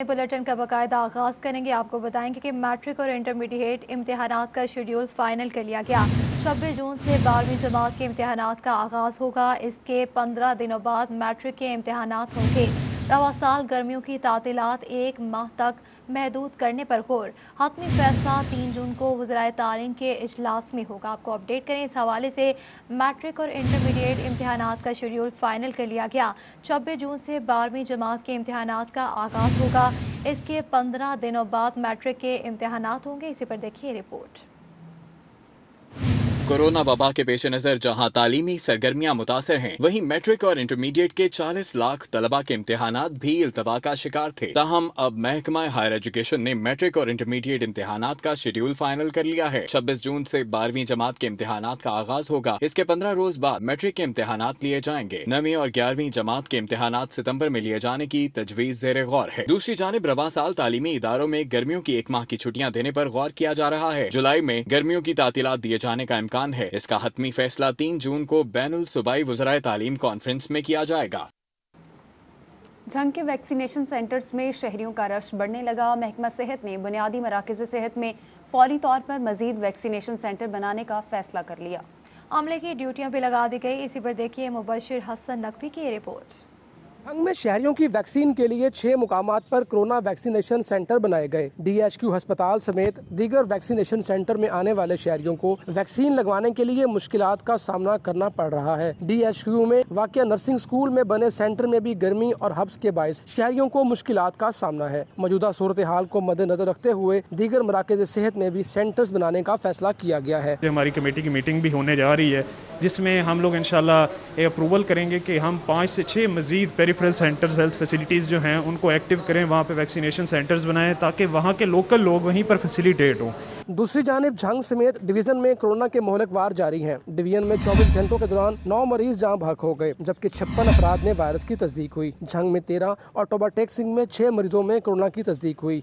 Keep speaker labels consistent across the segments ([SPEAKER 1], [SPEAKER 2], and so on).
[SPEAKER 1] Bulletin का बाकायदा आगाज करेंगे। आपको बताएंगे कि मैट्रिक और इंटरमीडिएट इम्तिहानात का शेड्यूल फाइनल कर लिया गया। 26 जून से 12वीं जमात के इम्तिहानात का आगाज होगा। इसके 15 दिनों बाद मैट्रिक के इम्तिहानात होंगे। रवा साल गर्मियों की तातीलात 1 माह तक महदूद करने पर गौर। हतमी फैसला 3 जून को वज़राए तालीम के इजलास में होगा। आपको अपडेट करें इस हवाले से। मैट्रिक और इंटरमीडिएट इम्तिहानात का शेड्यूल फाइनल कर लिया गया। 26 जून से 12वीं जमात के इम्तिहानात का आगाज होगा। इसके 15 दिनों बाद मैट्रिक के इम्तिहानात होंगे। इसी पर देखिए रिपोर्ट।
[SPEAKER 2] कोरोना वबा के पेश नजर जहां तालीमी सरगर्मियां मुतासर हैं, वहीं मैट्रिक और इंटरमीडिएट के 40 लाख तलबा के इम्तिहानात भी इल्तवा का शिकार थे। ताहम अब महकमा हायर एजुकेशन ने मैट्रिक और इंटरमीडिएट इम्तिहानात का शेड्यूल फाइनल कर लिया है। 26 जून से 12वीं जमात के इम्तिहानात का आगाज होगा। इसके 15 रोज बाद मैट्रिक के इम्तिहानात लिए जाएंगे। 9वीं और 11वीं जमात के इम्तिहानात सितंबर में लिए जाने की तजवीज ज़ेर गौर है। दूसरी जानिब रवा साल तालीमी इदारों में गर्मियों की 1 माह की छुट्टियां देने पर गौर किया जा रहा है। जुलाई में गर्मियों की तातीलात दिए जाने का इम्कान है। इसका हतमी फैसला 3 जून को बैनुल सूबाई वज़राए तालीम कॉन्फ्रेंस में किया जाएगा।
[SPEAKER 3] झंग के वैक्सीनेशन सेंटर्स में शहरियों का रश बढ़ने लगा। महकमा सेहत ने बुनियादी मराकज़ सेहत में फौरी तौर पर मजीद वैक्सीनेशन सेंटर बनाने का फैसला कर लिया।
[SPEAKER 1] अमले की ड्यूटियां भी लगा दी गई। इसी पर देखिए मुबशिर हसन नकवी की रिपोर्ट।
[SPEAKER 4] झंग में शहरियों की वैक्सीन के लिए 6 मुकामात पर कोरोना वैक्सीनेशन सेंटर बनाए गए। DHQ अस्पताल समेत दीगर वैक्सीनेशन सेंटर में आने वाले शहरियों को वैक्सीन लगवाने के लिए मुश्किलात का सामना करना पड़ रहा है। DHQ में वाक़या नर्सिंग स्कूल में बने सेंटर में भी गर्मी और हब्स के बायस शहरियों को मुश्किलात का सामना है। मौजूदा सूरत हाल को मद्देनजर रखते हुए दीगर मराकज़ सेहत में भी सेंटर्स बनाने का फैसला किया गया है।
[SPEAKER 5] हमारी कमेटी की मीटिंग भी होने जा रही है, जिसमें हम लोग इंशाल्लाह अप्रूवल करेंगे कि हम 5 से 6 मजीद पेरिफेरल सेंटर्स, हेल्थ फैसिलिटीज़ जो हैं उनको एक्टिव करें, वहाँ पे वैक्सीनेशन सेंटर्स बनाएं ताकि वहाँ के लोकल लोग वहीं पर फैसिलिटेट हों।
[SPEAKER 4] दूसरी जानिब झंग समेत डिवीजन में कोरोना के मोहलक वार जारी हैं। डिवीजन में 24 घंटों के दौरान 9 मरीज जहां बहक हो गए, जबकि 56 अफराद में वायरस की तस्दीक हुई। झंग में 13 और टोबा टेक्सिंग में 6 मरीजों में कोरोना की तस्दीक हुई।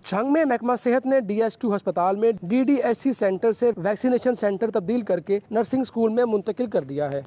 [SPEAKER 4] झंग में महकमा सेहत ने DHQ अस्पताल में DDHC सेंटर से वैक्सीनेशन सेंटर तब्दील करके नर्सिंग स्कूल में मुंतकिल कर दिया है।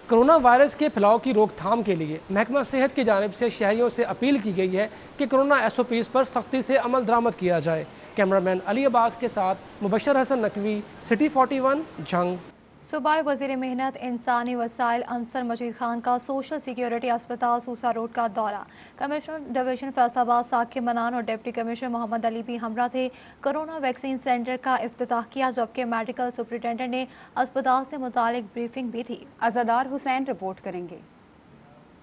[SPEAKER 4] कोरोना वायरस के फैलाव की रोकथाम के लिए महकमा सेहत की जानिब से शहरियों से अपील की गई है कि कोरोना SOPs पर सख्ती से अमल दरामद किया जाए। कैमरामैन अली अब्बास के साथ मुबशर हसन नकवी, सिटी 41, झंग।
[SPEAKER 1] सूबाई वज़ीर मेहनत इंसानी वसाइल अंसर मजीद खान का सोशल सिक्योरिटी अस्पताल सूसा रोड का दौरा। कमिश्नर डिवीजन फैसलाबाद साकिब मनान और डिप्टी कमिश्नर मोहम्मद अली भी हमरा थे। कोरोना वैक्सीन सेंटर का इफ्तिताह किया, जबकि मेडिकल सुपरिटेंडेंट ने अस्पताल से मुतालिक ब्रीफिंग भी थी।
[SPEAKER 3] अज़ादार हुसैन रिपोर्ट करेंगे।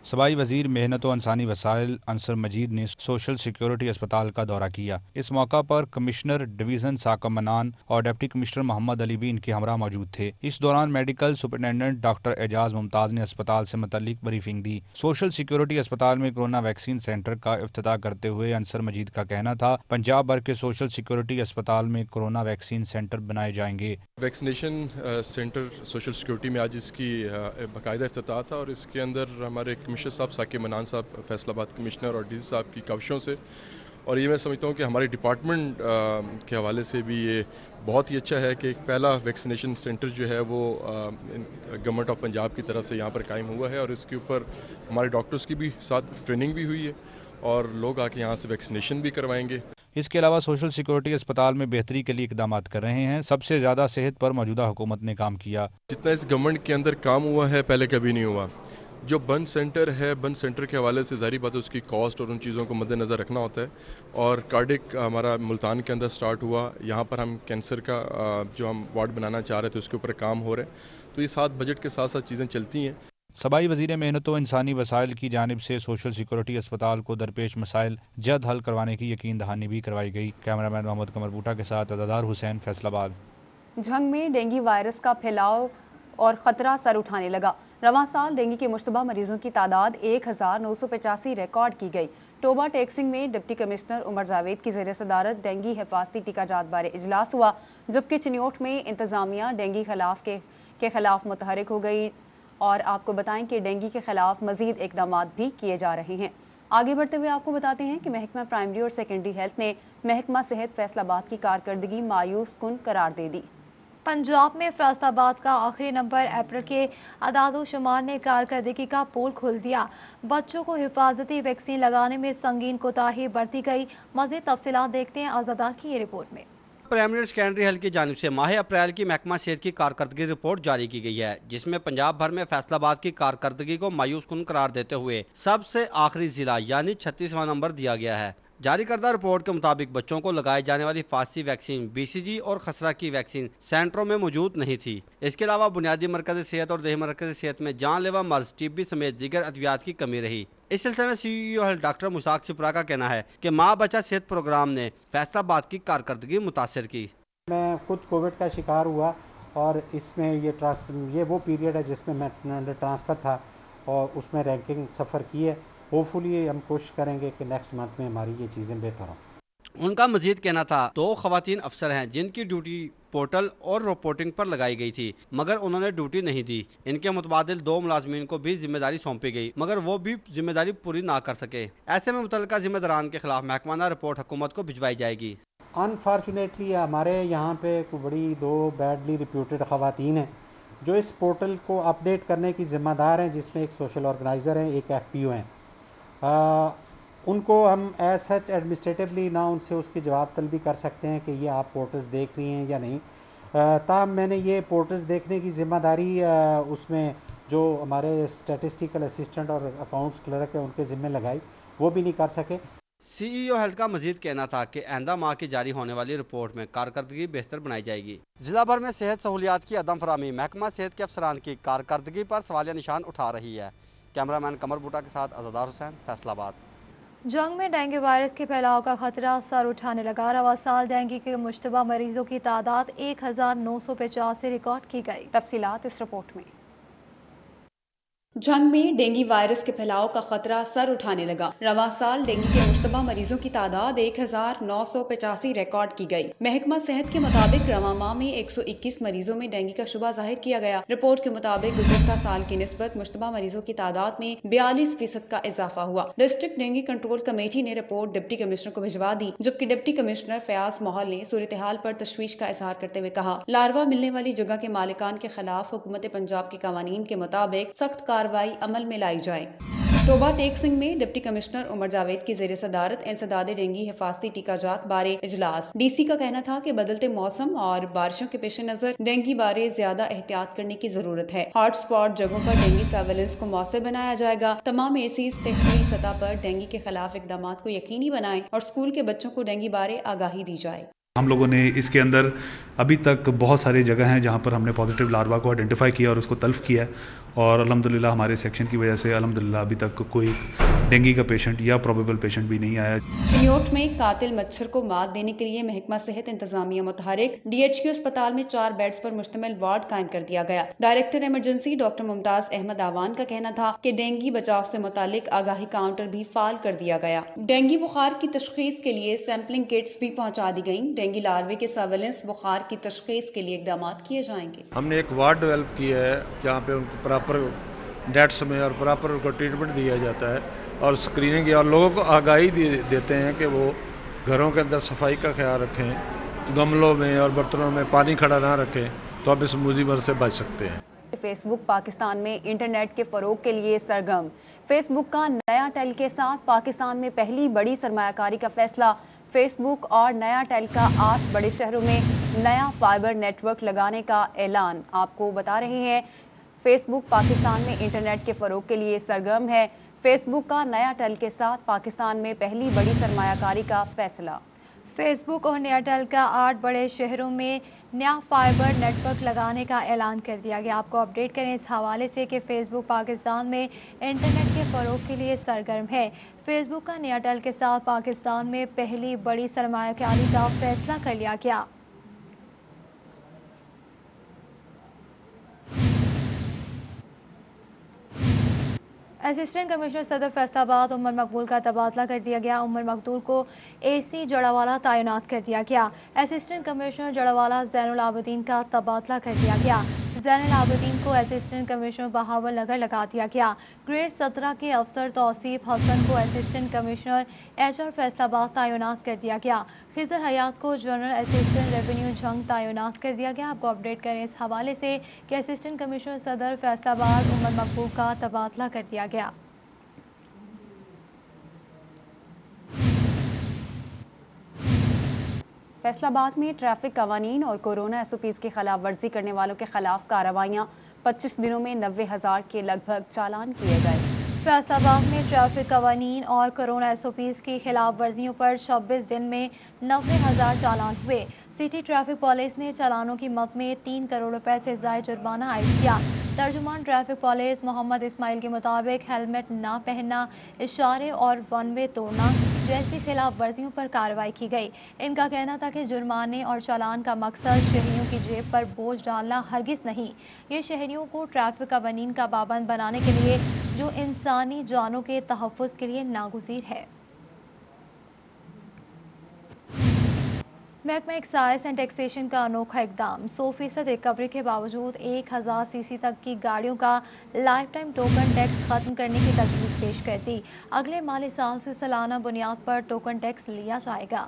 [SPEAKER 6] सूबाई वजीर मेहनत और इंसानी वसाइल अंसर मजीद ने सोशल सिक्योरिटी अस्पताल का दौरा किया। इस मौका पर कमिश्नर डिवीजन साकिब मनान और डिप्टी कमिश्नर मोहम्मद अली भी इनके हमरा मौजूद थे। इस दौरान medical superintendent doctor Ejaz Mumtaz ने अस्पताल से मुतल्लिक ब्रीफिंग दी। सोशल सिक्योरिटी अस्पताल में कोरोना वैक्सीन सेंटर का इफ्तिताह करते हुए अंसर मजीद का कहना था, पंजाब भर के सोशल सिक्योरिटी अस्पताल में कोरोना वैक्सीन सेंटर बनाए जाएंगे।
[SPEAKER 7] वैक्सीनेशन सेंटर सोशल सिक्योरिटी में आज इसकी बाकायदा इफ्तिताह था और इसके अंदर हमारे कमिश्नर साहब साकिब मनान साहब, फैसलाबाद कमिश्नर और DC साहब की काविशों से, और ये मैं समझता हूँ कि हमारे डिपार्टमेंट के हवाले से भी ये बहुत ही अच्छा है कि एक पहला वैक्सीनेशन सेंटर जो है वो गवर्नमेंट ऑफ पंजाब की तरफ से यहाँ पर कायम हुआ है और इसके ऊपर हमारे डॉक्टर्स की भी साथ ट्रेनिंग भी हुई है और लोग आके यहाँ से वैक्सीनेशन भी करवाएंगे।
[SPEAKER 6] इसके अलावा सोशल सिक्योरिटी अस्पताल में बेहतरी के लिए इकदाम कर रहे हैं। सबसे ज्यादा सेहत पर मौजूदा हुकूमत ने काम किया।
[SPEAKER 7] जितना इस गवर्नमेंट के अंदर काम हुआ है पहले कभी नहीं हुआ। जो बंद सेंटर है, बंद सेंटर के हवाले से ज़ाहिर बात है उसकी कॉस्ट और उन चीज़ों को मद्देनज़र रखना होता है। और कार्डिक हमारा मुल्तान के अंदर स्टार्ट हुआ, यहाँ पर हम कैंसर का जो हम वार्ड बनाना चाह रहे थे उसके ऊपर काम हो रहा है। तो ये साथ बजट के साथ साथ चीज़ें चलती हैं।
[SPEAKER 6] सूबाई वजीर मेहनत और इंसानी वसाइल की जानिब से सोशल सिक्योरिटी अस्पताल को दरपेश मसाइल जल्द हल करवाने की यकीन दहानी भी करवाई गई। कैमरामैन मोहम्मद कमर बूटा के साथ अज़ादार हुसैन, फैसलाबाद।
[SPEAKER 3] झंग में डेंगू वायरस का फैलाव और खतरा सर उठाने लगा। रवां साल डेंगू के मुश्तबा मरीजों की तादाद 1985 रिकॉर्ड की गई। टोबा टेक्सिंग में डिप्टी कमिश्नर उमर जावेद की ज़ेर सदारत डेंगू हिफाजती टीकाजात बारे इजलास हुआ, जबकि चिन्योट में इंतजामिया डेंगू के खिलाफ मुतहरिक हो गई। और आपको बताएं कि डेंगू के खिलाफ मजीद इकदाम भी किए जा रहे हैं। आगे बढ़ते हुए आपको बताते हैं कि महकमा प्राइमरी और सेकेंडरी हेल्थ ने महकमा सेहत फैसलाबाद की कारकर्दगी मायूस कुन करार दे दी।
[SPEAKER 1] पंजाब में फैसलाबाद का आखिरी नंबर अप्रैल के अदाद शुमार ने कारकर्दगी का पोल खोल दिया। बच्चों को हिफाजती वैक्सीन लगाने में संगीन कोताही बरती गई। मजीद तफसीलात देखते हैं आजादा की ये रिपोर्ट में।
[SPEAKER 8] प्राइमरी सेकेंडरी हेल्थ की जानिब से माह अप्रैल की महकमा सेहत की कारकर्दगी रिपोर्ट जारी की गई है, जिसमें पंजाब भर में फैसलाबाद की कारकर्दगी को मायूस कुन करार देते हुए सबसे आखिरी जिला यानी 36वां नंबर दिया गया है। जारी करदा रिपोर्ट के मुताबिक बच्चों को लगाई जाने वाली हिफाजती वैक्सीन BCG और खसरा की वैक्सीन सेंटरों में मौजूद नहीं थी। इसके अलावा बुनियादी मरकज़ी सेहत और देही मरकज़ी सेहत में जानलेवा मर्ज TB समेत दीगर अद्वियात की कमी रही। इस सिलसिले में CEO हेल्थ डॉक्टर मुसाक शिप्रा का कहना है कि माँ बच्चा सेहत प्रोग्राम ने फैसलाबाद की कारकर्दगी मुतासर की।
[SPEAKER 9] मैं खुद कोविड का शिकार हुआ और इसमें ये वो पीरियड है जिसमें मैं ट्रांसफ़र था और उसमें रैंकिंग सफ़र की है। होपफुली हम कोशिश करेंगे कि नेक्स्ट मंथ में हमारी ये चीज़ें बेहतर हों।
[SPEAKER 8] उनका मजीद कहना था 2 खवातीन अफसर हैं जिनकी ड्यूटी पोर्टल और रिपोर्टिंग पर लगाई गई थी, मगर उन्होंने ड्यूटी नहीं दी। इनके मुतबादिल 2 मुलाजमीन को भी जिम्मेदारी सौंपी गई, मगर वो भी जिम्मेदारी पूरी ना कर सके। ऐसे में मुतल्लिका जिम्मेदारान के खिलाफ महकमाना रिपोर्ट हुकूमत को भिजवाई जाएगी।
[SPEAKER 9] अनफॉर्चुनेटली हमारे यहाँ पे बड़ी 2 बैडली रिप्यूटेड खवातीन हैं जो इस पोर्टल को अपडेट करने की जिम्मेदार हैं, जिसमें एक सोशल ऑर्गेनाइज़र हैं, एक FPO हैं। उनको हम एज सच एडमिनिस्ट्रेटिवली ना उनसे उसकी जवाब तलबी कर सकते हैं कि ये आप पोर्टल्स देख रही हैं या नहीं। ताहम मैंने ये पोर्टल्स देखने की जिम्मेदारी उसमें जो हमारे स्टैटिस्टिकल असिस्टेंट और अकाउंट्स क्लर्क है उनके ज़िम्मे लगाई, वो भी नहीं कर सके।
[SPEAKER 8] CEO हेल्थ का मजीद कहना था कि आइंदा माह की जारी होने वाली रिपोर्ट में कारकर्दगी बेहतर बनाई जाएगी। जिला भर में सेहत सहूलियात की अदम फरामी महकमा सेहत के अफसरान की कारकर्दगी पर सवालिया निशान उठा रही है। कैमरामैन कमर बूटा के साथ अज़ादार हुसैन, फैसलाबाद।
[SPEAKER 1] जंग में डेंगू वायरस के फैलाव का खतरा सर उठाने लगा। रवा साल डेंगू के मुश्तबा मरीजों की तादाद 1985 रिकॉर्ड की गई।
[SPEAKER 3] तफसीलात इस रिपोर्ट में। जंग में डेंगू वायरस के फैलाव का खतरा सर उठाने लगा। रवा साल डेंगू के मुश्तबा मरीजों की तादाद 1985 रिकॉर्ड की गई। महकमा सेहत के मुताबिक रवा माह में 121 मरीजों में डेंगू का शुबा जाहिर किया गया। रिपोर्ट के मुताबिक गुज़िश्ता साल की निस्बत मुश्तबा मरीजों की तादाद में 42% का इजाफा हुआ। डिस्ट्रिक्ट डेंगू कंट्रोल कमेटी ने रिपोर्ट डिप्टी कमिश्नर को भिजवा दी, जबकि डिप्टी कमिश्नर फयाज मोहल ने सूरत हाल पर तशवीश का इजहार करते हुए कहा, लार्वा मिलने वाली जगह के मालिकान के खिलाफ हुकूमत पंजाब के कवानीन के मुताबिक सख्त कार्रवाई अमल में लाई जाए। टोबा टेक सिंह में डिप्टी कमिश्नर उमर जावेद की जेर सदारत इंसदाद डेंगू हिफाजती टीकाजात बारे इजलास। DC का कहना था कि बदलते मौसम और बारिशों के पेश नजर डेंगू बारे ज्यादा एहतियात करने की जरूरत है। हॉट स्पॉट जगहों पर डेंगू सर्वेलेंस को मौसर बनाया जाएगा। तमाम एसीज तहसीली सतह पर डेंगू के खिलाफ इकदाम को यकीनी बनाएं और स्कूल के बच्चों को डेंगू बारे आगाही दी जाए।
[SPEAKER 10] हम लोगों ने इसके अंदर अभी तक बहुत सारी जगह हैं जहां पर हमने पॉजिटिव लार्वा को आइडेंटिफाई किया और उसको तल्फ किया है, और अल्हम्दुलिल्लाह हमारे सेक्शन की वजह से अल्हम्दुलिल्लाह अभी तक कोई डेंगू का पेशेंट या प्रोबेबल पेशेंट भी नहीं आया।
[SPEAKER 3] चिन्योट में कातिल मच्छर को मात देने के लिए महकमा सेहत इंतजामिया मुतहरिक। DHQ अस्पताल में 4 बेड्स पर मुश्तमिल वार्ड कायम कर दिया गया। Director emergency doctor Mumtaz Ahmed Awan का कहना था कि डेंगू बचाव से मुतालिक आगाही काउंटर भी फाल कर दिया गया। डेंगू बुखार की तशखीस के लिए सैंपलिंग किट्स भी पहुंचा दी गयी। डेंगू लार्वे के सर्वेलेंस बुखार की तशखीस के लिए इकदाम किए जाएंगे।
[SPEAKER 11] हमने एक वार्ड डेवलप किया है जहाँ पे उनको प्रॉपर डेट्स में और प्रॉपर उनको ट्रीटमेंट दिया जाता है और स्क्रीनिंग और लोगों को आगाही देते हैं कि वो घरों के अंदर सफाई का ख्याल रखें, गमलों में और बर्तनों में पानी खड़ा ना रखें, तो आप इस मुसीबत से बच सकते हैं।
[SPEAKER 3] फेसबुक पाकिस्तान में इंटरनेट के फरोग के लिए सरगर्म। फेसबुक का नया टेल के साथ पाकिस्तान में पहली बड़ी सरमायाकारी का फैसला। फेसबुक और नया टेल का 8 बड़े शहरों में नया फाइबर नेटवर्क लगाने का ऐलान। आपको बता रहे हैं फेसबुक पाकिस्तान में इंटरनेट के फरोग के लिए सरगर्म है। फेसबुक का नया टेल के साथ पाकिस्तान में पहली बड़ी सरमायाकारी का फैसला।
[SPEAKER 1] फेसबुक और एयरटेल का 8 बड़े शहरों में नया फाइबर नेटवर्क लगाने का ऐलान कर दिया गया। आपको अपडेट करें इस हवाले से कि फेसबुक पाकिस्तान में इंटरनेट के फरोग के लिए सरगर्म है। फेसबुक का एयरटेल के साथ पाकिस्तान में पहली बड़ी सरमायाकारी का फैसला कर लिया गया। असिस्टेंट कमिश्नर सदर फैसलाबाद उमर मकबूल का तबादला कर दिया गया। उमर मकबूल को AC जड़ावाला तैनात कर दिया गया। असिस्टेंट कमिश्नर जड़ावाला जैनुल आबदीन का तबादला कर दिया गया। ज़ैनुल आबिदीन को असिस्टेंट कमिश्नर बहावल नगर लगा दिया गया। ग्रेड 17 के अफसर तौसीफ हसन को असिस्टेंट कमिश्नर HR फैसलाबाद तैनात कर दिया गया। खिजर हयात को जनरल असिस्टेंट रेवेन्यू झंग तैनात कर दिया गया। आपको अपडेट करें इस हवाले से कि असिस्टेंट कमिश्नर सदर फैसलाबाद उमर मकबूल का तबादला कर दिया गया।
[SPEAKER 3] फैसलाबाद में ट्रैफिक कवानीन और कोरोना SOPs की खिलाफ वर्जी करने वालों के खिलाफ कार्रवाइयां। 25 दिनों में 90,000 के लगभग चालान किए गए।
[SPEAKER 1] फैसलाबाद में ट्रैफिक कवानीन और कोरोना SOPs की खिलाफ वर्जियों पर 26 दिन में 90,000 चालान हुए। सिटी ट्रैफिक पुलिस ने चालानों की मद में 3 करोड़ रुपए से ज्यादा जुर्माना आयद किया। तर्जुमान ट्रैफिक पुलिस मोहम्मद इस्माइल के मुताबिक हेलमेट ना पहनना, इशारे और वन वे तोड़ना जैसी खिलाफ वर्जियों पर कार्रवाई की गई। इनका कहना था कि जुर्माने और चालान का मकसद शहरियों की जेब पर बोझ डालना हरगिज नहीं, ये शहरियों को ट्रैफिक कवानीन का पाबंद बनाने के लिए जो इंसानी जानों के तहफ़्फ़ुज़ के लिए नागुज़ीर है। महकमा एक्साइज एंड टैक्सेशन का अनोखा इकदाम। 100% रिकवरी के बावजूद 1000 सीसी तक की गाड़ियों का लाइफ टाइम टोकन टैक्स खत्म करने की तजवीज़ पेश कर दी। अगले माली साल से सालाना बुनियाद पर टोकन टैक्स लिया जाएगा।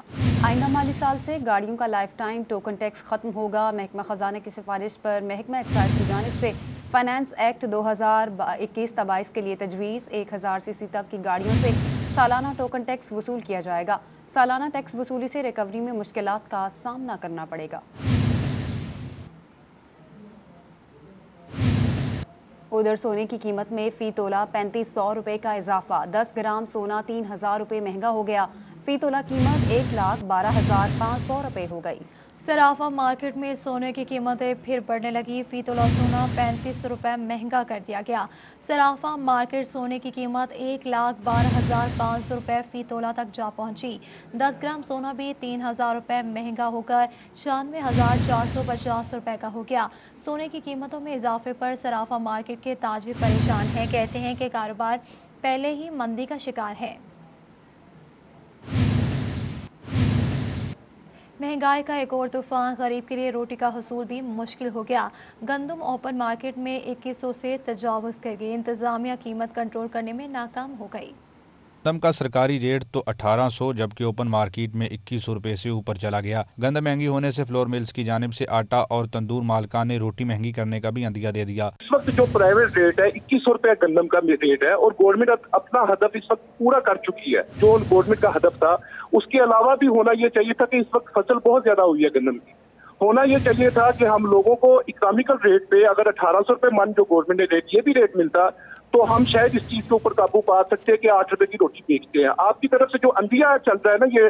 [SPEAKER 3] आइंदा माली साल से गाड़ियों का लाइफ टाइम टोकन टैक्स खत्म होगा। महकमा खजाना की सिफारिश पर महकमा एक्साइज की जानिब से फाइनेंस एक्ट 2021-22 के लिए तजवीज़ 1000 सीसी तक की गाड़ियों से सालाना टोकन टैक्स वसूल किया जाएगा। सालाना टैक्स वसूली से रिकवरी में मुश्किलात का सामना करना पड़ेगा। उधर सोने की कीमत में फी तोला 3500 रुपए का इजाफा। 10 ग्राम सोना 3000 रुपए महंगा हो गया। फी तोला कीमत 1,12,500 रुपए हो गई।
[SPEAKER 1] सराफा मार्केट में सोने की कीमतें फिर बढ़ने लगी। फी तोला सोना 3500 रुपए महंगा कर दिया गया। सराफा मार्केट सोने की कीमत 1,12,500 रुपए फी तोला तक जा पहुंची। 10 ग्राम सोना भी 3000 रुपए महंगा होकर 96,450 रुपए का हो गया। सोने की कीमतों में इजाफे पर सराफा मार्केट के ताजिर परेशान हैं। कहते हैं कि कारोबार पहले ही मंदी का शिकार है। महंगाई का एक और तूफान, गरीब के लिए रोटी का हुसूल भी मुश्किल हो गया। गंदम ओपन मार्केट में 2100 से तजावुज़ कर गई। इंतजामिया कीमत कंट्रोल करने में नाकाम हो गई।
[SPEAKER 6] गंदम का सरकारी रेट तो 1800 जबकि ओपन मार्केट में 2100 रुपए से ऊपर चला गया। गंदम महंगी होने से फ्लोर मिल्स की जानिब से आटा और तंदूर मालकान ने रोटी महंगी करने का भी अंदिया दे दिया।
[SPEAKER 12] इस वक्त जो प्राइवेट रेट है 2100 रुपए गंदम का रेट है और गवर्नमेंट अपना हदफ इस वक्त पूरा कर चुकी है। जो गवर्नमेंट का हदफ था उसके अलावा भी होना ये चाहिए था कि इस वक्त फसल बहुत ज्यादा हुई है गंदम की। होना ये चाहिए था कि हम लोगों को इकोनॉमिकल रेट पे अगर 1800 रुपए मन जो गवर्नमेंट ने रेट ये भी रेट मिलता तो हम शायद इस चीज के ऊपर काबू पा सकते हैं कि 8 रुपए की रोटी बेचते हैं। आपकी तरफ से जो अंदिया चल रहा है ना ये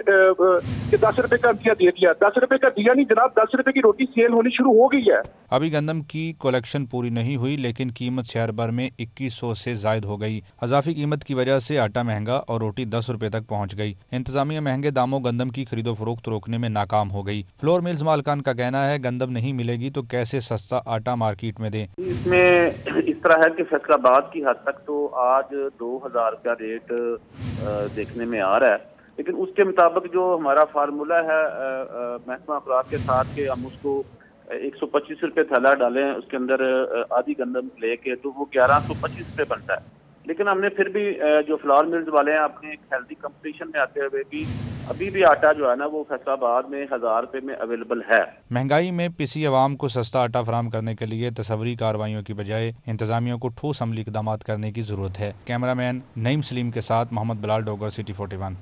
[SPEAKER 12] 10 रुपए का अंदिया दे दिया। 10 रुपए का दिया नहीं जनाब, 10 रुपए की रोटी सेल होनी शुरू हो गई है।
[SPEAKER 6] अभी गंदम की कलेक्शन पूरी नहीं हुई लेकिन कीमत शहर भर में 2100 से जायद हो गई। अजाफी कीमत की वजह से आटा महंगा और रोटी 10 रुपए तक पहुंच गई। इंतजामिया महंगे दामों गंदम की खरीदो फरोख्त रोकने में नाकाम हो गई। फ्लोर मिल्स मालकान का कहना है गंदम नहीं मिलेगी तो कैसे सस्ता आटा मार्केट में दें।
[SPEAKER 13] इसमें इस तरह है कि फैसलाबाद की हद तक तो आज 2000 रुपया रेट देखने में आ रहा है, लेकिन उसके मुताबिक जो हमारा फार्मूला है महकमा अखराज के साथ कि हम उसको 125 रुपये थैला डालें उसके अंदर आधी गंदम लेके तो वो 1125 रुपये बनता है। लेकिन हमने फिर भी जो फ्लावर मिल्स वाले हैं अपने एक हेल्दी कंपटीशन में आते हुए भी अभी भी आटा जो है ना वो फैसलाबाद में 1000 रुपये में अवेलेबल है।
[SPEAKER 6] महंगाई में पिसी अवाम को सस्ता आटा फराहम करने के लिए तस्वरी कार्रवाइयों की बजाय इंतजामिया को ठोस अमली इकदाम करने की जरूरत है। कैमरामैन नईम सलीम के साथ मोहम्मद बिलाल डोगर, सिटी 41।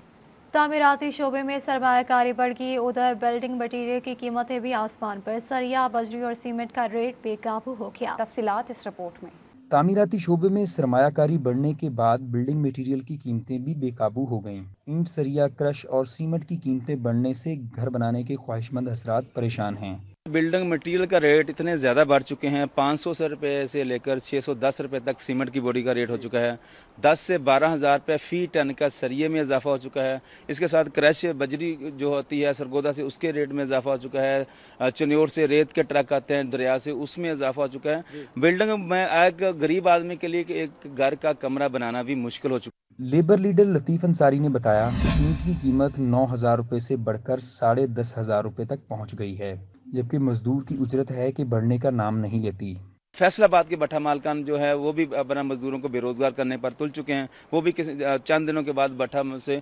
[SPEAKER 1] तामीराती शोबे में सरमायाकारी बढ़ गई। उधर बिल्डिंग मटीरियल की कीमतें भी आसमान पर। सरिया, बजरी और सीमेंट का रेट बेकाबू हो गया।
[SPEAKER 3] तफसीलात इस रिपोर्ट में।
[SPEAKER 14] तामीराती शोबे में सरमायाकारी बढ़ने के बाद बिल्डिंग मटीरियल की कीमतें भी बेकाबू हो गईं। ईंट, सरिया, क्रश और सीमेंट की कीमतें बढ़ने से घर बनाने के ख्वाहिशमंद हजरात परेशान हैं।
[SPEAKER 15] बिल्डिंग मटेरियल का रेट इतने ज़्यादा बढ़ चुके हैं, 500 रुपये से लेकर 610 रुपये तक सीमेंट की बोरी का रेट हो चुका है। 10 से 12,000 रुपये फी टन का सरिये में इजाफा हो चुका है। इसके साथ क्रश बजरी जो होती है सरगोदा से उसके रेट में इजाफा हो चुका है। चन्योर से रेत के ट्रक आते हैं दरिया से उसमें इजाफा हो चुका है। बिल्डिंग में एक गरीब आदमी के लिए एक घर का कमरा बनाना भी मुश्किल हो चुका है।
[SPEAKER 14] लेबर लीडर लतीफ़ अंसारी ने बताया ईंट की कीमत 9,000 रुपये से बढ़कर 10,500 रुपये तक पहुँच गई है, जबकि मजदूर की उजरत है कि बढ़ने का नाम नहीं लेती।
[SPEAKER 15] फैसला आबाद के भट्ठा मालकान जो है वो भी अपना मजदूरों को बेरोजगार करने पर तुल चुके हैं। वो भी चंद दिनों के बाद भट्ठा से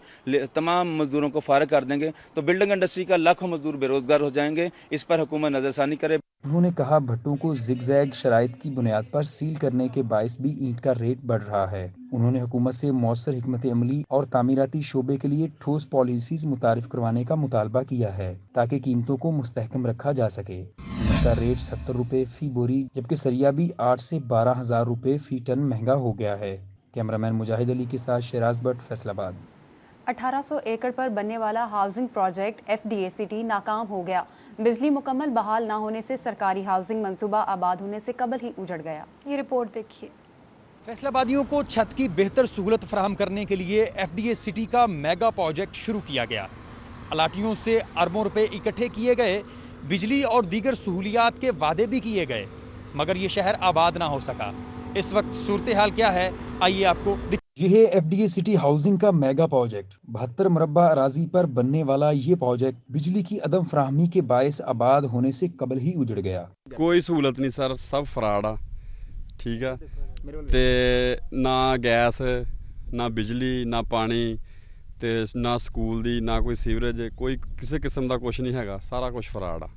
[SPEAKER 15] तमाम मजदूरों को फारिग कर देंगे, तो बिल्डिंग इंडस्ट्री का लाखों मजदूर बेरोजगार हो जाएंगे। इस पर हुकूमत नजरसानी करे।
[SPEAKER 14] उन्होंने कहा भट्टों को जिगजैग शराइत की बुनियाद पर सील करने के बायस भी ईंट का रेट बढ़ रहा है। उन्होंने हुकूमत से मौसर हिकमत अमली और तामीराती शोबे के लिए ठोस पॉलिसीज मुतारिफ करवाने का मुतालबा किया है ताकि कीमतों को मुस्तहकम रखा जा सके। सीमेंट का रेट 70 रुपए फी बोरी जबकि सरिया भी 8 से 12 हजार रुपए फी टन महंगा हो गया है। कैमरामैन मुजाहिद अली के साथ शहराज भट्ट, फैसलाबाद।
[SPEAKER 3] 1800 एकड़ पर बनने वाला हाउसिंग प्रोजेक्ट FDA सिटी नाकाम हो गया। बिजली मुकम्मल बहाल न होने से सरकारी हाउसिंग मंसूबा आबाद होने से कबल ही उजड़ गया। ये रिपोर्ट देखिए।
[SPEAKER 16] फैसलाबादियों को छत की बेहतर सहूलत फराहम करने के लिए FDA सिटी का मेगा प्रोजेक्ट शुरू किया गया। अलाटियों से अरबों रुपए इकट्ठे किए गए, बिजली और दीगर सहूलियात के वादे भी किए गए, मगर ये शहर आबाद ना हो सका। इस वक्त सूरत हाल क्या है, आइए आपको
[SPEAKER 14] यह है FDA सिटी हाउसिंग का मेगा प्रोजेक्ट। 72 मुरब्बा अराजी पर बनने वाला ये प्रोजेक्ट बिजली की अदम फराहमी के बायस आबाद होने से कबल ही उजड़ गया।
[SPEAKER 17] कोई सहूलत नहीं सर, सब फराड आ, ठीक है, ते ना गैस ना बिजली ना पानी ते ना स्कूल दी ना कोई सीवरेज, कोई किसी किस्म का कुछ नहीं हैगा, सारा कुछ फराड आ।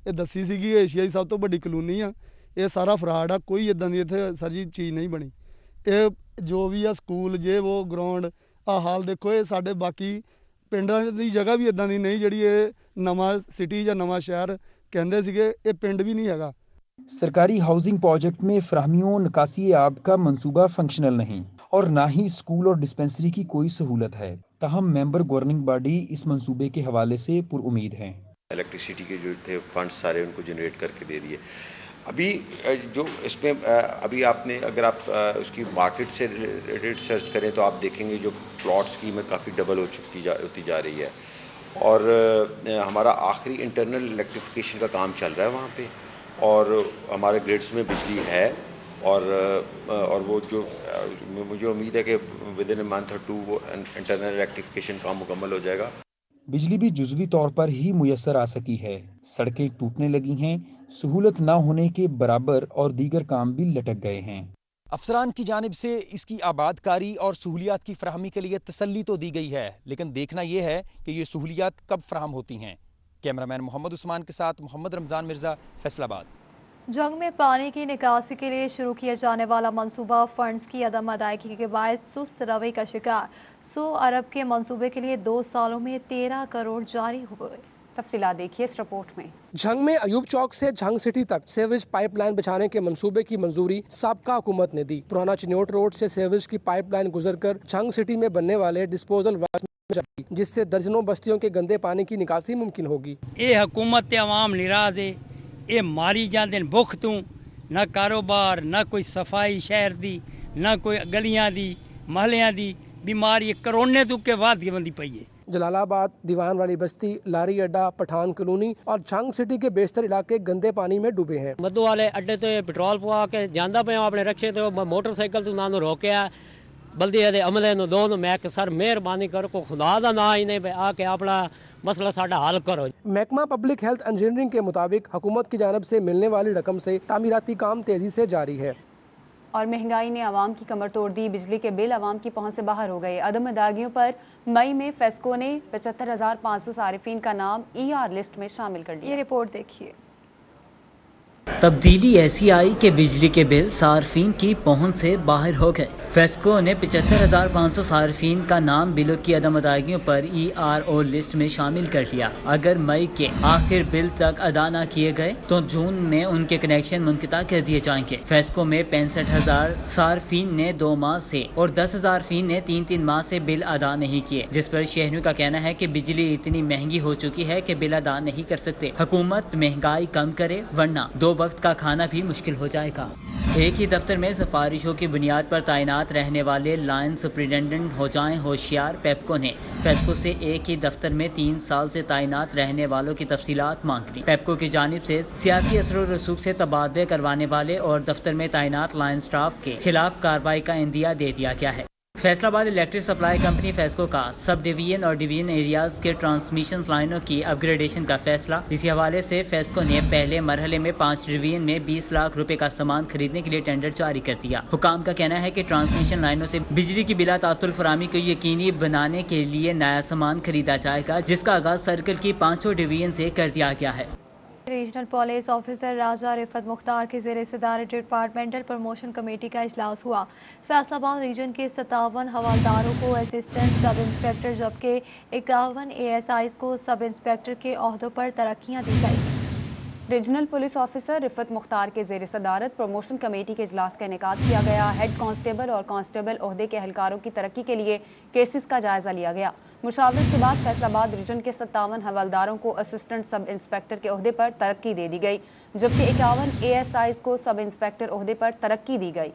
[SPEAKER 18] ਇਹ ਦੱਸੀ ਸੀਗੀ ਏਸ਼ੀਆ ਦੀ ਸਭ ਤੋਂ ਵੱਡੀ ਕਲੋਨੀ ਆ, ਇਹ ਸਾਰਾ ਫਰਾਡ ਆ, ਕੋਈ ਇਦਾਂ ਦੀ ਇੱਥੇ ਸਰ ਜੀ ਚੀਜ਼ ਨਹੀਂ ਬਣੀ। ਇਹ ਜੋ ਵੀ ਆ ਸਕੂਲ ਜੇ ਉਹ ਗਰਾਊਂਡ ਆ ਹਾਲ ਦੇਖੋ, ਇਹ ਸਾਡੇ ਬਾਕੀ ਪਿੰਡਾਂ ਦੀ ਜਗ੍ਹਾ ਵੀ ਇਦਾਂ ਦੀ ਨਹੀਂ ਜਿਹੜੀ ਇਹ ਨਵਾਂ ਸਿਟੀ ਜਾਂ ਨਵਾਂ ਸ਼ਹਿਰ ਕਹਿੰਦੇ ਸੀਗੇ, ਇਹ ਪਿੰਡ ਵੀ नहीं हैगा।
[SPEAKER 14] सरकारी हाउसिंग प्रोजेक्ट में फराहमियों निकासी आब का मंसूबा फंक्शनल नहीं और ना ही स्कूल और डिस्पेंसरी की कोई सहूलत है। ताहम मेंबर गवर्निंग बॉडी इस मंसूबे के हवाले से पुरुमीद हैं।
[SPEAKER 19] इलेक्ट्रिसिटी के जो थे फंड्स सारे उनको जनरेट करके दे दिए। अभी जो इसमें अभी आपने अगर आप उसकी मार्केट से रिलेटेड सर्च करें तो आप देखेंगे जो प्लॉट्स की कीमत काफ़ी डबल होती जा रही है। और हमारा आखिरी इंटरनल इलेक्ट्रिफिकेशन का काम चल रहा है वहाँ पे, और हमारे ग्रिड्स में बिजली है, और वो जो मुझे उम्मीद है कि विद इन अ मंथ और 2 वो इंटरनल इलेक्ट्रिफिकेशन काम मुकम्मल हो जाएगा।
[SPEAKER 14] बिजली भी जुज़वी तौर पर ही मुयस्सर आ सकी है, सड़कें टूटने लगी हैं, सहूलत ना होने के बराबर और दीगर काम भी लटक गए हैं।
[SPEAKER 16] अफसरान की जानिब से इसकी आबादकारी और सहूलियात की फराहमी के लिए तसल्ली तो दी गई है, लेकिन देखना यह है कि ये सहूलियात कब फराहम होती हैं। कैमरामैन मोहम्मद उस्मान के साथ मोहम्मद रमजान मिर्जा, फैसलाबाद।
[SPEAKER 1] जंग में पानी की निकासी के लिए शुरू किया जाने वाला मंसूबा फंड्स की अदम अदायगी के बायस सुस्त रवै का शिकार। 100 अरब के मंसूबे के लिए 2 सालों में 13 करोड़ जारी हुए।
[SPEAKER 3] तफसीलात देखिए इस रिपोर्ट में।
[SPEAKER 4] झंग में अयूब चौक से झंग सिटी तक सीवरेज पाइपलाइन बिछाने के मंसूबे की मंजूरी साबका हुकूमत ने दी। पुराना चिन्योट रोड से सीवरेज की पाइपलाइन गुजरकर झंग सिटी में बनने वाले डिस्पोजल वास में जाएगी, जिससे दर्जनों बस्तियों के गंदे पानी की निकासी मुमकिन होगी।
[SPEAKER 20] ये हुकूमत अवाम निराज है, ये मारी जाते भुख तू, न कारोबार न कोई सफाई शहर दी, न कोई गलियां दी महलियां दी, बीमारी करोने तू के बाद की बंदी पई है।
[SPEAKER 4] जलालाबाद, दीवान वाली बस्ती, लारी अड्डा, पठान कॉलोनी और झंग सिटी के बेशतर इलाके गंदे पानी में डूबे हैं।
[SPEAKER 21] मधु वाले अड्डे से पेट्रोल पवा के जांदा पे अपने रक्षे तो मोटरसाइकिल तो ना रोकया बल्दी दे अमले नु दोनों मैं कि सर मेहरबानी करो को खुदा दा ना ही नहीं आके अपना मसला साडा हल करो।
[SPEAKER 4] महकमा पब्लिक हेल्थ इंजीनियरिंग के मुताबिक हुकूमत की जानब से मिलने वाली रकम से तामीराती काम तेजी से जारी है।
[SPEAKER 3] और महंगाई ने आवाम की कमर तोड़ दी, बिजली के बिल आवाम की पहुंच से बाहर हो गए। अदम अदायगियों पर मई में फेस्को ने 75,500 सारिफीन का नाम ER लिस्ट में शामिल कर दिया। ये रिपोर्ट देखिए।
[SPEAKER 22] तब्दीली ऐसी आई कि बिजली के बिल सार्फिन की पहुंच से बाहर हो गए। फेस्को ने 75,500 सार्फिन का नाम बिलों की अदम अदायगियों पर ERO लिस्ट में शामिल कर लिया। अगर मई के आखिर बिल तक अदा न किए गए तो जून में उनके कनेक्शन मुनक़ता कर दिए जाएंगे। फेस्को में 65,000 सार्फिन ने 2 माह से और 10,000 फीन ने 3-3 माह से बिल अदा नहीं किए, जिस पर शहरियों का कहना है कि बिजली इतनी महंगी हो चुकी है कि बिल अदा नहीं कर सकते। हुकूमत महंगाई कम करे वरना 2 वक्त का खाना भी मुश्किल हो जाएगा। एक ही दफ्तर में सिफारिशों की बुनियाद पर तैनात रहने वाले लाइन सुपरिटेंडेंट हो जाएं होशियार। पेप्को ने फेस्को से एक ही दफ्तर में 3 साल से तैनात रहने वालों की तफसीलात मांग ली। पेप्को की जानिब से सियासी असर और रसूख से तबादले करवाने वाले और दफ्तर में तैनात लाइन स्टाफ के खिलाफ कार्रवाई का इंदिया दे दिया गया है। Faisalabad electric supply company FESCO का सब डिवीजन और डिवीजन एरियाज के ट्रांसमिशन लाइनों की अपग्रेडेशन का फैसला। इसी हवाले से फेस्को ने पहले मरहले में 5 डिवीजन में 20 लाख रुपए का सामान खरीदने के लिए टेंडर जारी कर दिया। हुकाम का कहना है कि ट्रांसमिशन लाइनों से बिजली की बिला तातुल फरामी को यकीनी बनाने के लिए नया सामान खरीदा जाएगा, जिसका आगाज सर्कल की 5 डिवीजन से कर दिया गया है।
[SPEAKER 1] रीजनल पुलिस ऑफिसर राजा रिफत मुख्तार के ज़ेर सदारत डिपार्टमेंटल प्रमोशन कमेटी का इजलास हुआ। फैसलाबाद रीजन के 57 हवालदारों को असिस्टेंट सब इंस्पेक्टर जबकि 51 ASIs को सब इंस्पेक्टर के ओहदों पर तरक्कियां दी गई।
[SPEAKER 3] Regional police officer Rifat Mukhtar के ज़ेर सदारत प्रमोशन कमेटी के इजलास का इनेकाद किया गया। हेड कांस्टेबल और कांस्टेबल ओहदे के एहलकारों की तरक्की के लिए केसेस का जायजा लिया गया। मुशावरत के बाद फैसलाबाद रीजन के 57 हवलदारों को असिस्टेंट सब इंस्पेक्टर के ओहदे पर तरक्की दे दी गई, जबकि 51 ASIs को सब इंस्पेक्टर ओहदे पर तरक्की दी गई।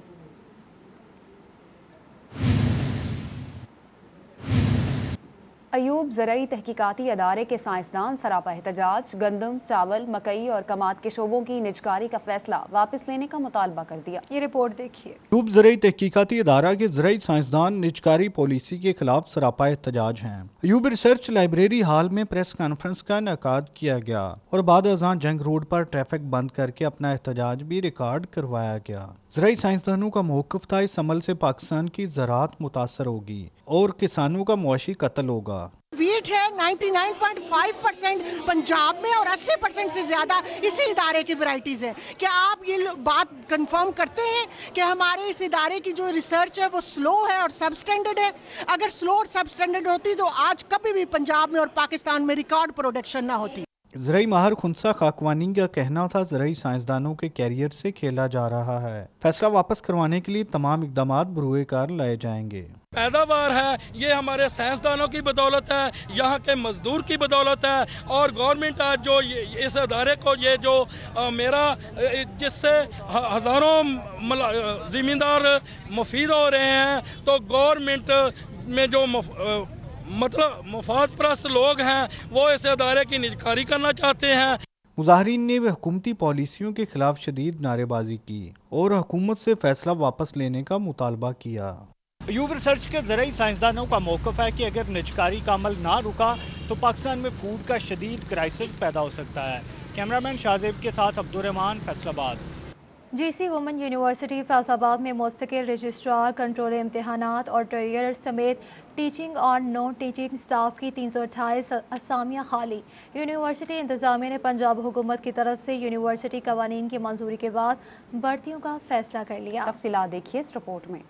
[SPEAKER 3] अयूब ज़रई तहकीकाती अदारे के साइंसदान सरापा एहतजाज। गंदम, चावल, मकई और कमाद के शोबों की निजकारी का फैसला वापस लेने का मुतालबा कर दिया।
[SPEAKER 1] ये रिपोर्ट देखिए।
[SPEAKER 2] अयूब ज़रई तहकीकाती अदारा के ज़रई साइंसदान निजकारी पॉलिसी के खिलाफ सरापा एहतजाज हैं। अयूब रिसर्च लाइब्रेरी हॉल में प्रेस कॉन्फ्रेंस का इनेकाद किया गया और बाद अज़ां जंग रोड पर ट्रैफिक बंद करके अपना एहतजाज भी रिकॉर्ड करवाया गया। ज़राई साइंसदानों का मौक़िफ़ था, इस अमल से पाकिस्तान की ज़राअत मुतासर होगी और किसानों का मुआशी कत्ल होगा।
[SPEAKER 5] वीट है 99.5% पंजाब में और 80% से ज्यादा इसी इदारे की वैरायटीज है। क्या आप ये बात कंफर्म करते हैं कि हमारे इस इदारे की जो रिसर्च है वो स्लो है और सब स्टैंडर्ड है? अगर स्लो और सब स्टैंडर्ड होती तो आज कभी भी पंजाब में और पाकिस्तान में रिकॉर्ड प्रोडक्शन ना होती।
[SPEAKER 2] ज़राई माहर खुनसा खाकवानी का कहना था, ज़राई साइंसदानों के कैरियर से खेला जा रहा है। फैसला वापस करवाने के लिए तमाम इक़दामात बरूए कार लाए जाएंगे।
[SPEAKER 23] पैदावार है ये हमारे साइंसदानों की बदौलत है, यहाँ के मजदूर की बदौलत है और गवर्नमेंट आज जो इस अदारे को ये जो मेरा जिससे हजारों जिम्मेदार मुफीद हो रहे हैं, तो गवर्नमेंट में जो मतलब मुफाद परस्त लोग हैं वो इस अदारे की निजकारी करना चाहते हैं।
[SPEAKER 2] मुजाहरीन ने हुकूमती पॉलिसियों के खिलाफ शदीद नारेबाजी की और हुकूमत से फैसला वापस लेने का मुतालबा किया।
[SPEAKER 24] अयूब रिसर्च के ज़राई साइंसदानों का मौक़िफ़ है कि अगर निजकारी का अमल ना रुका तो पाकिस्तान में फूड का शदीद क्राइसिस पैदा हो सकता है। कैमरामैन शाहजेब के साथ Abdurrahman, Faisalabad.
[SPEAKER 1] GC women university Faisalabad में मुस्तकिल रजिस्ट्रार, कंट्रोल इम्तहानात और ट्रेयर समेत टीचिंग और नॉन टीचिंग स्टाफ की 328 असामियाँ खाली। यूनिवर्सिटी इंतजामिया ने पंजाब हुकूमत की तरफ से यूनिवर्सिटी कवानीन की मंजूरी के बाद भर्तियों का फैसला कर लिया।
[SPEAKER 3] तफसीलात देखिए इस रिपोर्ट में।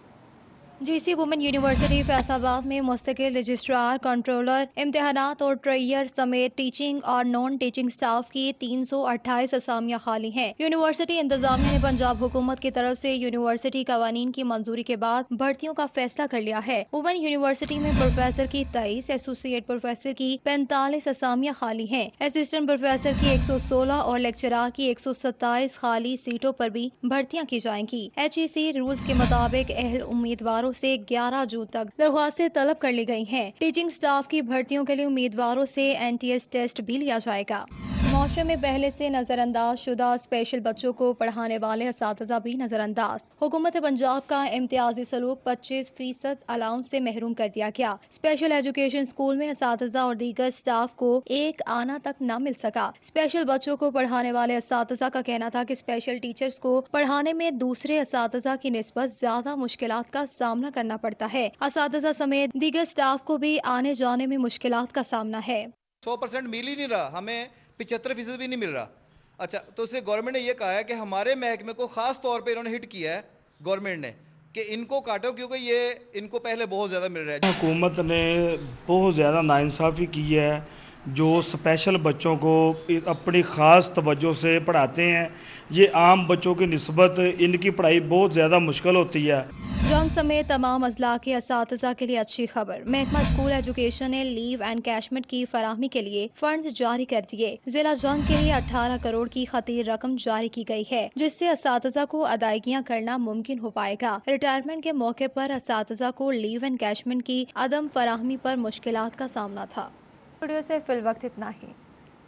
[SPEAKER 1] GC वुमेन यूनिवर्सिटी फैसलाबाद में मुस्तकिल रजिस्ट्रार, कंट्रोलर इम्तहानात और ट्रेयर समेत टीचिंग और नॉन टीचिंग स्टाफ की 328 असामियाँ खाली हैं। यूनिवर्सिटी इंतजामिया ने पंजाब हुकूमत की तरफ से यूनिवर्सिटी कवानीन की मंजूरी के बाद भर्तियों का फैसला कर लिया है। वुमेन यूनिवर्सिटी में प्रोफेसर की 23, एसोसिएट प्रोफेसर की 45 असामियाँ खाली हैं। असिस्टेंट प्रोफेसर की 116 और लेक्चरार की 127 खाली सीटों पर भी भर्तियाँ की जाएंगी। HEC रूल्स के मुताबिक अहल उम्मीदवारों से 11 जून तक दरख्वास्तें तलब कर ली गई हैं। टीचिंग स्टाफ की भर्तियों के लिए उम्मीदवारों से NTS टेस्ट भी लिया जाएगा। माशरे में पहले से नजरअंदाज शुदा स्पेशल बच्चों को पढ़ाने वाले असातिज़ा भी नजरअंदाज। हुकूमत पंजाब का इम्तियाजी सलूक 25% अलाउंस से महरूम कर दिया गया। स्पेशल एजुकेशन स्कूल में असातिज़ा और दीगर स्टाफ को एक आना तक न मिल सका। स्पेशल बच्चों को पढ़ाने वाले असातिज़ा का कहना था कि स्पेशल टीचर्स को पढ़ाने में दूसरे असातिज़ा की निस्बत ज्यादा मुश्किलात का सामना करना पड़ता है। असातिज़ा समेत दीगर स्टाफ को भी आने जाने में मुश्किलात का सामना है।
[SPEAKER 25] 100% मिल ही नहीं रहा, हमें 75% भी नहीं मिल रहा। अच्छा, तो इसलिए गवर्नमेंट ने ये कहा है कि हमारे महकमे को खास तौर पे इन्होंने हिट किया है गवर्नमेंट ने कि इनको काटो, क्योंकि ये इनको पहले बहुत ज़्यादा मिल रहा है।
[SPEAKER 11] हुकूमत ने बहुत ज़्यादा नाइंसाफ़ी की है। जो स्पेशल बच्चों को अपनी ख़ास तवज्जो से पढ़ाते हैं, ये आम बच्चों की निस्बत इनकी पढ़ाई बहुत ज़्यादा मुश्किल होती है।
[SPEAKER 1] जंग समेत तमाम अजला के असातिज़ा के लिए अच्छी खबर। महकमा स्कूल एजुकेशन ने लीव एंड कैशमेंट की फराहमी के लिए फंड्स जारी कर दिए। जिला जंग के लिए 18 करोड़ की खतीर रकम जारी की गई है, जिससे असातिज़ा को अदायगियाँ करना मुमकिन हो पाएगा। रिटायरमेंट के मौके पर असातिज़ा को लीव एंड कैशमेंट की अदम फराहमी पर मुश्किलात का सामना था। स्टूडियो से फिल वक्त इतना ही।